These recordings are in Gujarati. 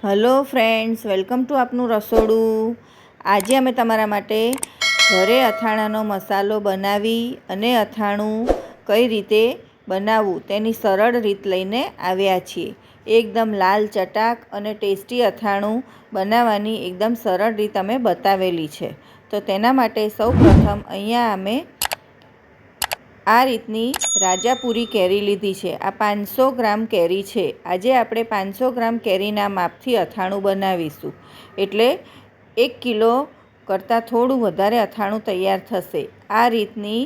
હલો ફ્રેન્ડ્સ, વેલકમ ટુ આપનું રસોડું. આજે અમે તમારા માટે ઘરે અથાણાંનો મસાલો બનાવી અને અથાણું કઈ રીતે બનાવવું તેની સરળ રીત લઈને આવ્યા છીએ. એકદમ લાલ ચટાક અને ટેસ્ટી અથાણું બનાવવાની એકદમ સરળ રીત અમે બતાવેલી છે. તો તેના માટે સૌપ્રથમ અહીંયા અમે આ રીતની રાજાપુરી કેરી લીધી છે. આ 500 ગ્રામ કેરી છે. આજે આપણે 500 ગ્રામ કેરીના માપથી અથાણું બનાવીશું. એટલે 1 કિલો કરતાં થોડું વધારે અથાણું તૈયાર થશે. આ રીતની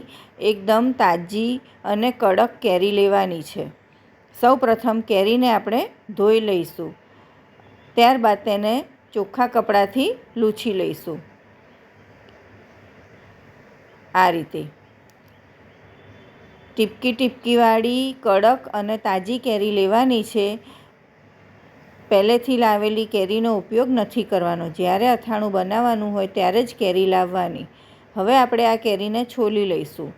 એકદમ તાજી અને કડક કેરી લેવાની છે. સૌપ્રથમ કેરીને આપણે ધોઈ લઈશું. ત્યારબાદ તેને ચોખ્ખા કપડાથી લૂછી લઈશું. આ રીતે ટીપકીવાળી કડક અને તાજી કેરી લેવાની છે. પહેલેથી લાવેલી કેરીનો ઉપયોગ નથી કરવાનો. જ્યારે અથાણું બનાવવાનું હોય ત્યારે જ કેરી લાવવાની. હવે આપણે આ કેરીને છોલી લઈશું.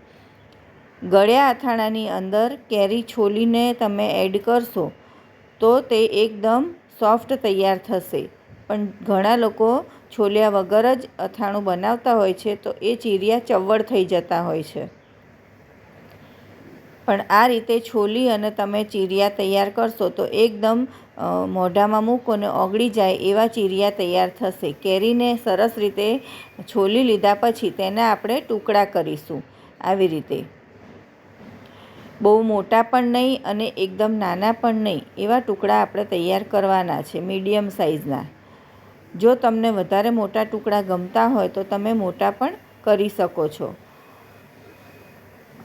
ગળ્યા અથાણાની અંદર કેરી છોલીને તમે એડ કરશો તો તે એકદમ સોફ્ટ તૈયાર થશે. પણ ઘણા લોકો છોલ્યા વગર જ અથાણું બનાવતા હોય છે, તો એ ચીરિયા ચવડ થઈ જતા હોય છે. પણ આ રીતે છોલી અને તમે ચીરિયા તૈયાર કરશો તો એકદમ મોઢામાં મૂકો ને ઓગળી જાય એવા ચીરિયા તૈયાર થશે. કેરીને સરસ રીતે છોલી લીધા પછી તેના આપણે ટુકડા કરીશું. આવી રીતે બહુ મોટા પણ નહીં અને એકદમ નાના પણ નહીં, એવા ટુકડા આપણે તૈયાર કરવાના છે, મીડિયમ સાઇઝના. જો તમને વધારે મોટા ટુકડા ગમતા હોય તો તમે મોટા પણ કરી શકો છો,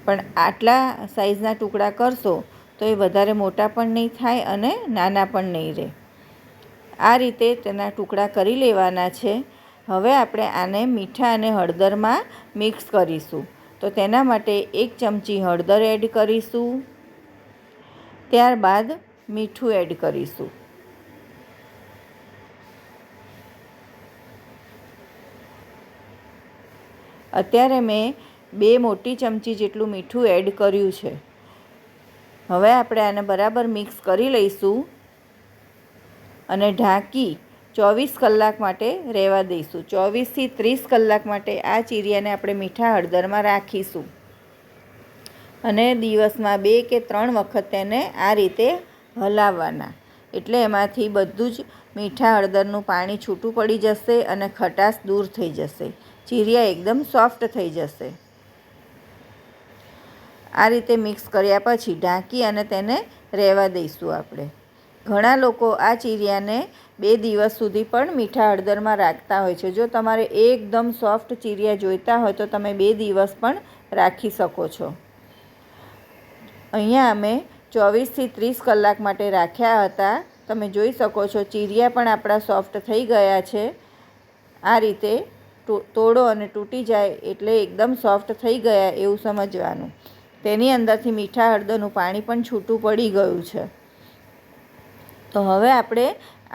પણ આટલા સાઇઝના ટુકડા કરશો તો એ વધારે મોટા પણ નહીં થાય અને નાના પણ નહીં રહે. આ રીતે તેના ટુકડા કરી લેવાના છે. હવે આપણે આને મીઠા અને હળદરમાં મિક્સ કરીશું. તો તેના માટે 1 ચમચી હળદર એડ કરીશું. ત્યારબાદ મીઠું એડ કરીશું. અત્યારે મેં 2 મોટી ચમચી જેટલું મીઠું એડ કર્યું છે. હવે આપણે આને બરાબર મિક્સ કરી લઈશું અને ઢાંકી 24 કલાક માટે રહેવા દઈશું. 24થી 30 કલાક માટે આ ચીરિયાને આપણે મીઠા હળદરમાં રાખીશું અને દિવસમાં 2 કે 3 વખત તેને આ રીતે હલાવવાના. એટલે એમાંથી બધું જ મીઠા હળદરનું પાણી છૂટું પડી જશે અને ખટાશ દૂર થઈ જશે. ચીરિયા એકદમ સોફ્ટ થઈ જશે. આ રીતે મિક્સ કર્યા પછી ઢાંકી અને તેને રહેવા દઈશું આપણે. ઘણા લોકો આ ચીરિયાને 2 દિવસ સુધી પણ મીઠા હળદરમાં રાખતા હોય છે. જો તમારે એકદમ સોફ્ટ ચીરિયા જોઈતા હોય તો તમે 2 દિવસ પણ રાખી શકો છો. અહીંયા અમે 24થી 30 કલાક માટે રાખ્યા હતા. તમે જોઈ શકો છો ચીરિયા પણ આપણા સોફ્ટ થઈ ગયા છે. આ રીતે તોડો અને તૂટી જાય એટલે એકદમ સોફ્ટ થઈ ગયા એવું સમજવાનું. તેની અંદરથી મીઠા હળદરનું પાણી પણ છૂટું પડી ગયું છે. તો હવે આપણે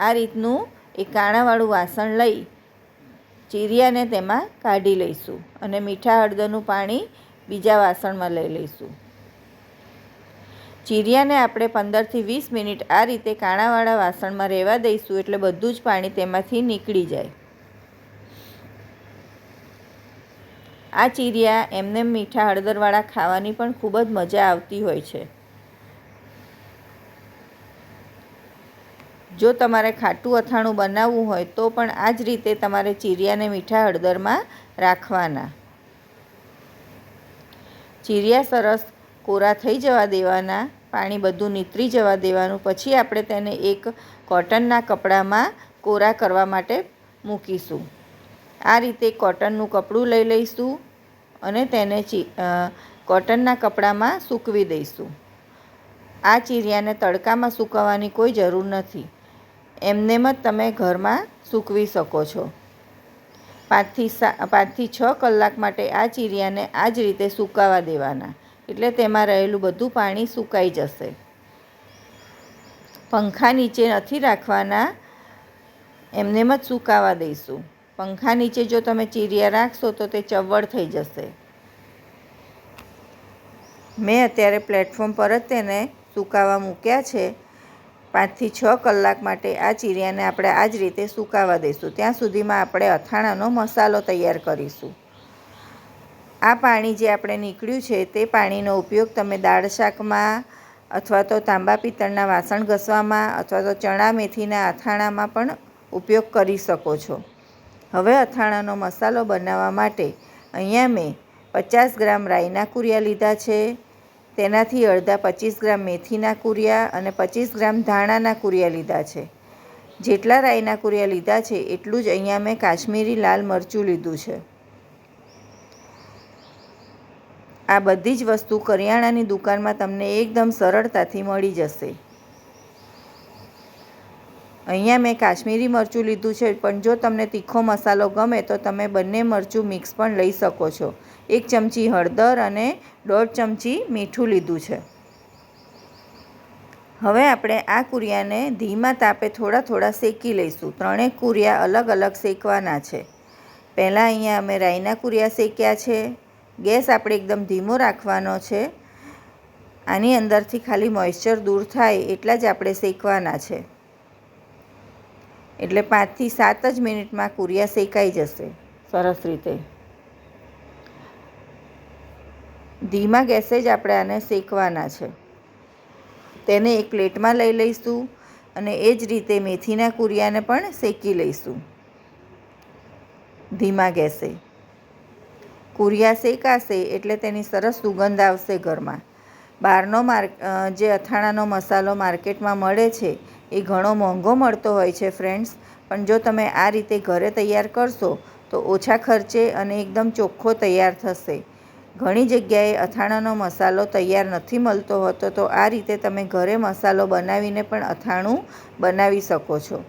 આ રીતનું એક કાણાવાળું વાસણ લઈ ચીરિયાને તેમાં કાઢી લઈશું અને મીઠા હળદરનું પાણી બીજા વાસણમાં લઈ લઈશું. ચીરિયાને આપણે 15થી 20 મિનિટ આ રીતે કાણાવાળા વાસણમાં રહેવા દઈશું, એટલે બધું જ પાણી તેમાંથી નીકળી જાય. આ ચીરિયા એમને મીઠા હળદરવાળા ખાવાની પણ ખૂબ જ મજા આવતી હોય છે. જો તમારે ખાટું અથાણું બનાવવું હોય તો પણ આ જ રીતે તમારે ચીરિયાને મીઠા હળદરમાં રાખવાના. ચીરિયા સરસ કોરા થઈ જવા દેવાના, પાણી બધું નીતરી જવા દેવાનું. પછી આપણે તેને એક કોટનના કપડામાં કોરા કરવા માટે મૂકીશું. આ રીતે કોટનનું કપડું લઈ લઈશું અને તેને કોટનના કપડામાં સૂકવી દઈશું. આ ચીરિયાને તડકામાં સૂકવવાની કોઈ જરૂર નથી. એમનેમ જ તમે ઘરમાં સૂકવી શકો છો. 5થી 6 કલાક માટે આ ચીરિયાને આ જ રીતે સૂકવવા દેવાના, એટલે તેમાં રહેલું બધું પાણી સુકાઈ જશે. પંખા નીચે નથી રાખવાના, એમનેમ જ સૂકવવા દઈશું. પંખા નીચે જો તમે ચીરિયા રાખશો તો તે ચવડ થઈ જશે. મેં અત્યારે પ્લેટફોર્મ પર જ તેને સૂકવવા મૂક્યા છે. 5થી 6 કલાક માટે આ ચીરિયાને આપણે આ જ રીતે સુકાવા દઈશું. ત્યાં સુધીમાં આપણે અથાણાનો મસાલો તૈયાર કરીશું. આ પાણી જે આપણે નીકળ્યું છે તે પાણીનો ઉપયોગ તમે દાળ શાકમાં અથવા તો તાંબા પિત્તળના વાસણ ઘસવામાં અથવા તો ચણા મેથીના અથાણામાં પણ ઉપયોગ કરી શકો છો. હવે અથાણાનો મસાલો બનાવવા માટે અહીંયા મેં 50 ગ્રામ રાઈના કુરિયા લીધા છે. તેનાથી અડધા 25 ગ્રામ મેથીના કુરિયા અને 25 ગ્રામ ધાણાના કુરિયા લીધા છે. જેટલા રાઈના કુરિયા લીધા છે એટલું જ અહીંયા મેં કાશ્મીરી લાલ મરચું લીધું છે. આ બધી જ વસ્તુ કરિયાણાની દુકાનમાં તમને એકદમ સરળતાથી મળી જશે. અહીંયા મેં કાશ્મીરી મરચું લીધું છે, પણ જો તમને તીખો મસાલો ગમે તો તમે બંને મરચું મિક્સ પણ લઈ શકો છો. 1 ચમચી હળદર અને 1.5 ચમચી મીઠું લીધું છે. હવે આપણે આ કુરિયાને ધીમા તાપે થોડા થોડા શેકી લઈશું. 3 કુરિયા અલગ અલગ શેકવાના છે. પહેલાં અહીંયા અમે રાઈના કુરિયા શેક્યા છે. ગેસ આપણે એકદમ ધીમો રાખવાનો છે. આની અંદરથી ખાલી મોઇશ્ચર દૂર થાય એટલા જ આપણે શેકવાના છે. એટલે 5થી 7 જ મિનિટમાં કુરિયા શેકાઈ જશે સરસ રીતે. ધીમા ગેસે જ આપણે આને શેકવાના છે. તેને એક પ્લેટમાં લઈ લઈશું અને એ જ રીતે મેથીના કુરિયાને પણ શેકી લઈશું ધીમા ગેસે. કુરિયા શેકાશે એટલે તેની સરસ સુગંધ આવશે ઘરમાં. બહારનો જે અથાણાનો મસાલો માર્કેટમાં મળે છે એ ઘણો મોંઘો મળતો હોય છે ફ્રેન્ડ્સ, પણ જો તમે આ રીતે ઘરે તૈયાર કરશો તો ઓછા ખર્ચે અને એકદમ ચોખ્ખો તૈયાર થશે. ઘણી જગ્યાએ અથાણાનો મસાલો તૈયાર નથી મળતો હોતો, તો આ રીતે તમે ઘરે મસાલો બનાવીને પણ અથાણું બનાવી શકો છો.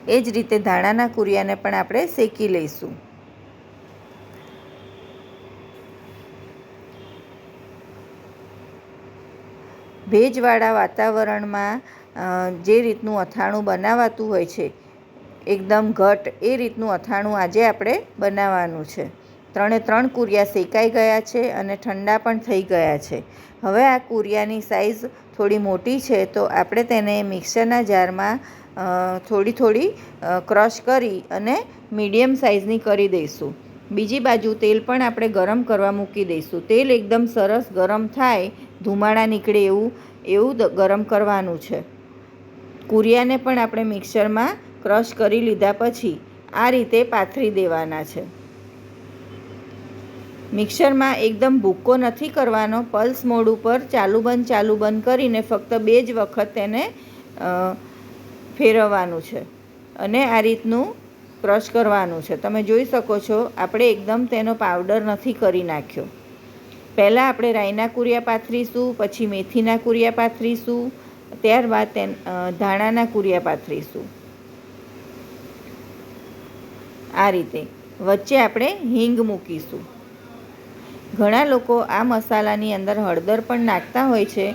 એ જ રીતે ધાણાના કુરિયાને પણ આપણે શેકી લઈશું. ભેજવાળા વાતાવરણમાં જે રીતનું અથાણું બનાવાતું હોય છે એકદમ ઘટ, એ રીતનું અથાણું આજે આપણે બનાવવાનું છે. 3 કુરિયા શેકાઈ ગયા છે અને ઠંડા પણ થઈ ગયા છે. હવે આ કુરિયાની સાઈઝ થોડી મોટી છે, તો આપણે તેને મિક્સરના જારમાં થોડી ક્રશ કરી અને મીડિયમ સાઈઝની કરી દઈશું. બીજી બાજુ તેલ પણ આપણે ગરમ કરવા મૂકી દઈશું. તેલ એકદમ સરસ ગરમ થાય, ધુમાડા નીકળે એવું ગરમ કરવાનું છે. કુરિયાને પણ આપણે મિક્સરમાં ક્રશ કરી લીધા પછી આ રીતે પાથરી દેવાના છે. મિક્સરમાં એકદમ ભૂક્કો નથી કરવાનો. પલ્સ મોડ ઉપર ચાલુ બંધ કરીને ફક્ત 2 જ વખત તેને ફેરવવાનું છે અને આ રીતનું ક્રશ કરવાનું છે. તમે જોઈ શકો છો આપણે એકદમ તેનો પાવડર નથી કરી નાખ્યો. પહેલાં આપણે રાઈના કુરિયા પાથરીશું, પછી મેથીના કુરિયા પાથરીશું, ત્યારબાદ ધાણાના કુરિયા પાથરીશું. આ રીતે વચ્ચે આપણે હિંગ મૂકીશું. ઘણા લોકો આ મસાલાની અંદર હળદર પણ નાખતા હોય છે.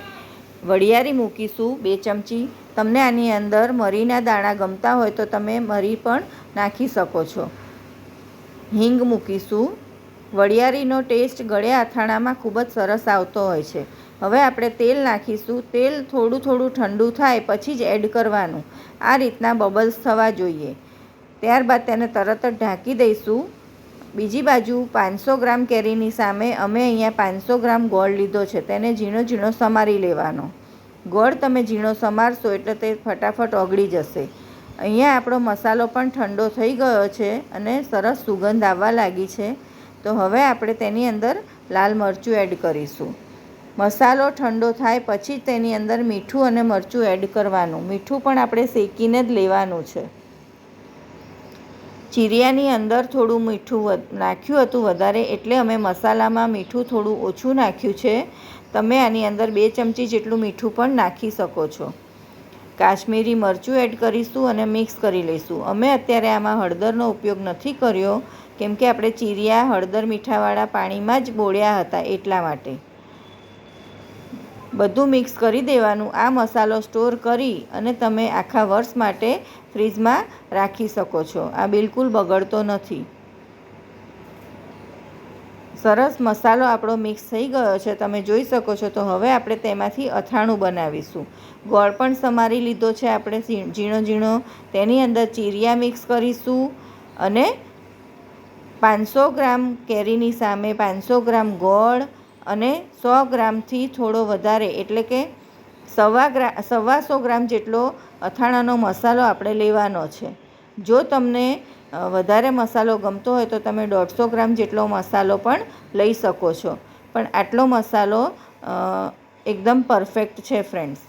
વરિયાળી મૂકીશું 2 ચમચી. તમને આની અંદર મરીના દાણા ગમતા હોય તો તમે મરી પણ નાખી શકો છો. હિંગ મૂકીશું. વરિયાળીનો ટેસ્ટ ગળ્યા અથાણામાં ખૂબ જ સરસ આવતો હોય છે. હવે આપણે તેલ નાખીશું. તેલ થોડું ઠંડુ થાય પછી જ એડ કરવાનું. આ રીતના બબલ્સ થવા જોઈએ. ત્યારબાદ તેને તરત જ ઢાંકી દઈશું. બીજી બાજુ 500 ગ્રામ કેરીની સામે અમે અહીંયા 500 ગ્રામ ગોળ લીધો છે. તેને ઝીણો સમારી લેવાનો. ગોળ તમે ઝીણો સમારશો એટલે તે ફટાફટ ઓગળી જશે. અહીંયા આપણો મસાલો પણ ઠંડો થઈ ગયો છે અને સરસ સુગંધ આવવા લાગી છે. તો હવે આપણે તેની અંદર લાલ મરચું એડ કરીશું. મસાલો ઠંડો થાય પછી તેની અંદર મીઠું અને મરચું એડ કરવાનું. મીઠું પણ આપણે શેકીને જ લેવાનું છે. ચીરિયાની અંદર થોડું મીઠું નાખ્યું હતું વધારે, એટલે અમે મસાલામાં મીઠું થોડું ઓછું નાખ્યું છે. તમે આની અંદર 2 ચમચી જેટલું મીઠું પણ નાખી શકો છો. કાશ્મીરી મરચું એડ કરીશું અને મિક્સ કરી લઈશું. અમે અત્યારે આમાં હળદરનો ઉપયોગ નથી કર્યો, કેમ કે આપણે ચીરિયા હળદર મીઠાવાળા પાણીમાં જ બોળ્યા હતા એટલા માટે. બધું મિક્સ કરી દેવાનું. આ મસાલો સ્ટોર કરી અને તમે આખા વર્ષ માટે ફ્રીજમાં રાખી શકો છો. આ બિલકુલ બગડતો નથી. સરસ મસાલો આપણો મિક્સ થઈ ગયો છે, તમે જોઈ શકો છો. તો હવે આપણે તેમાંથી અથાણું બનાવીશું. ગોળ પણ સમારી લીધો છે આપણે ઝીણો ઝીણો. તેની અંદર ચીરિયા મિક્સ કરીશું અને 500 ગ્રામ કેરીની સામે 500 ગ્રામ ગોળ અને 100 ગ્રામથી થોડો વધારે એટલે કે 125 ગ્રામ જેટલો અથાણાનો મસાલો આપણે લેવાનો છે. જો તમને વધારે મસાલો ગમતો હોય તો તમે 150 ગ્રામ જેટલો મસાલો પણ લઈ શકો છો. પણ આટલો મસાલો એકદમ પરફેક્ટ છે ફ્રેન્ડ્સ.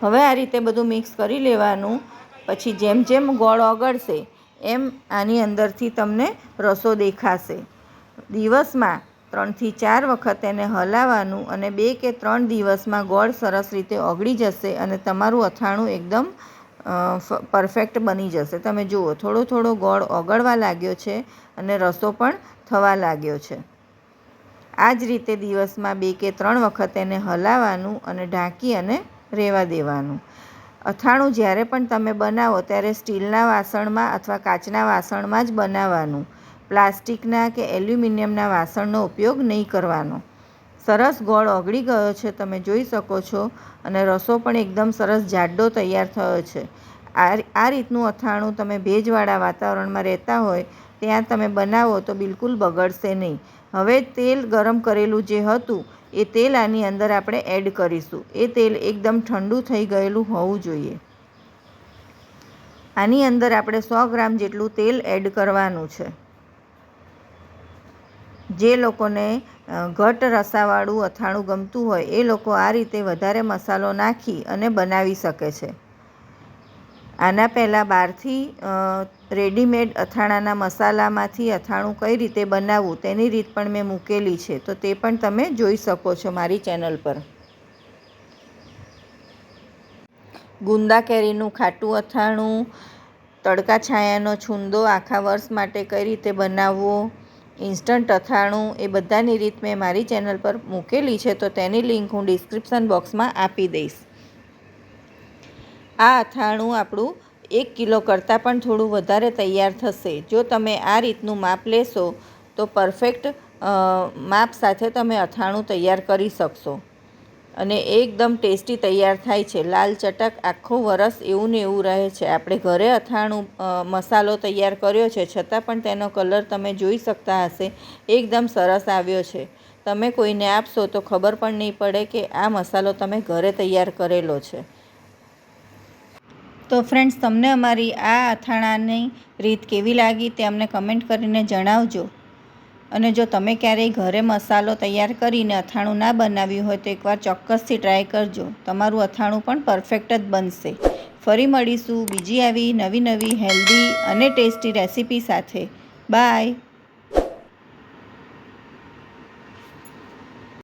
હવે આ રીતે બધું મિક્સ કરી લેવાનું. પછી જેમ જેમ ગોળ ઓગળશે એમ આની અંદરથી તમને રસો દેખાશે. દિવસમાં 3 થી 4 વખત એને હલાવવાનું અને 2 કે 3 દિવસમાં ગોળ સરસ રીતે ઓગળી જશે અને તમારું અથાણું એકદમ પરફેક્ટ બની જશે. તમે જુઓ થોડો થોડો ગોળ ઓગળવા લાગ્યો છે અને રસો પણ થવા લાગ્યો છે. આ જ રીતે દિવસમાં 2 કે 3 વખત એને હલાવવાનું અને ઢાંકી અને રહેવા દેવાનું. અથાણું જ્યારે પણ તમે બનાવો ત્યારે સ્ટીલના વાસણમાં અથવા કાચના વાસણમાં જ બનાવવાનું. પ્લાસ્ટિકના કે એલ્યુમિનિયમના વાસણનો ઉપયોગ નહીં કરવાનો. સરસ ગોળ ઓગળી ગયો છે, તમે જોઈ શકો છો અને રસો પણ એકદમ સરસ જાડો તૈયાર થયો છે. આ રીતનું અથાણું તમે ભેજવાળા વાતાવરણમાં રહેતા હોય ત્યાં તમે બનાવો તો બિલકુલ બગડશે નહીં. હવે તેલ ગરમ કરેલું જે હતું એ તેલ આની અંદર આપણે એડ કરીશું. એ તેલ એકદમ ઠંડુ થઈ ગયેલું હોવું જોઈએ. આની અંદર આપણે 100 ગ્રામ જેટલું તેલ એડ કરવાનું છે. જે લોકોને ઘટ રસાવાળું અથાણું ગમતું હોય એ લોકો આ રીતે વધારે મસાલો નાખી અને બનાવી શકે છે. આના પહેલાં બહારથી રેડીમેડ અથાણાના મસાલામાંથી અથાણું કઈ રીતે બનાવવું તેની રીત પણ મેં મૂકેલી છે, તો તે પણ તમે જોઈ શકો છો મારી ચેનલ પર. ગુંદા કેરીનું ખાટું અથાણું, તડકા છાયાનો છુંદો આખા વર્ષ માટે કઈ રીતે બનાવવો, ઇન્સ્ટન્ટ અથાણું, એ બધાની રીત મેં મારી ચેનલ પર મૂકેલી છે, તો તેની લિંક હું ડિસ્ક્રિપ્શન બોક્સમાં આપી દઈશ. આ અથાણું આપણું 1 કિલો કરતાં પણ થોડું વધારે તૈયાર થશે. જો તમે આ રીતનું માપ લેશો તો પરફેક્ટ માપ સાથે તમે અથાણું તૈયાર કરી શકશો અને એકદમ ટેસ્ટી તૈયાર થાય છે. લાલ ચટક આખું વરસ એવું ને એવું રહે છે. આપણે ઘરે અથાણું મસાલો તૈયાર કર્યો છે છતાં પણ તેનો કલર તમે જોઈ શકતા હશે એકદમ સરસ આવ્યો છે. તમે કોઈને આપશો તો ખબર પણ નહીં પડે કે આ મસાલો તમે ઘરે તૈયાર કરેલો છે. તો ફ્રેન્ડ્સ, તમને અમારી આ અથાણાની રીત કેવી લાગી તે અમને કમેન્ટ કરીને જણાવજો. અને જો તમે ક્યારેય ઘરે મસાલો તૈયાર કરીને અથાણું ના બનાવ્યું હોય તો એકવાર ચોક્કસથી ટ્રાય કરજો. તમારું અથાણું પણ પરફેક્ટ જ બનશે. ફરી મળીશું બીજી આવી નવી હેલ્ધી અને ટેસ્ટી રેસીપી સાથે. બાય.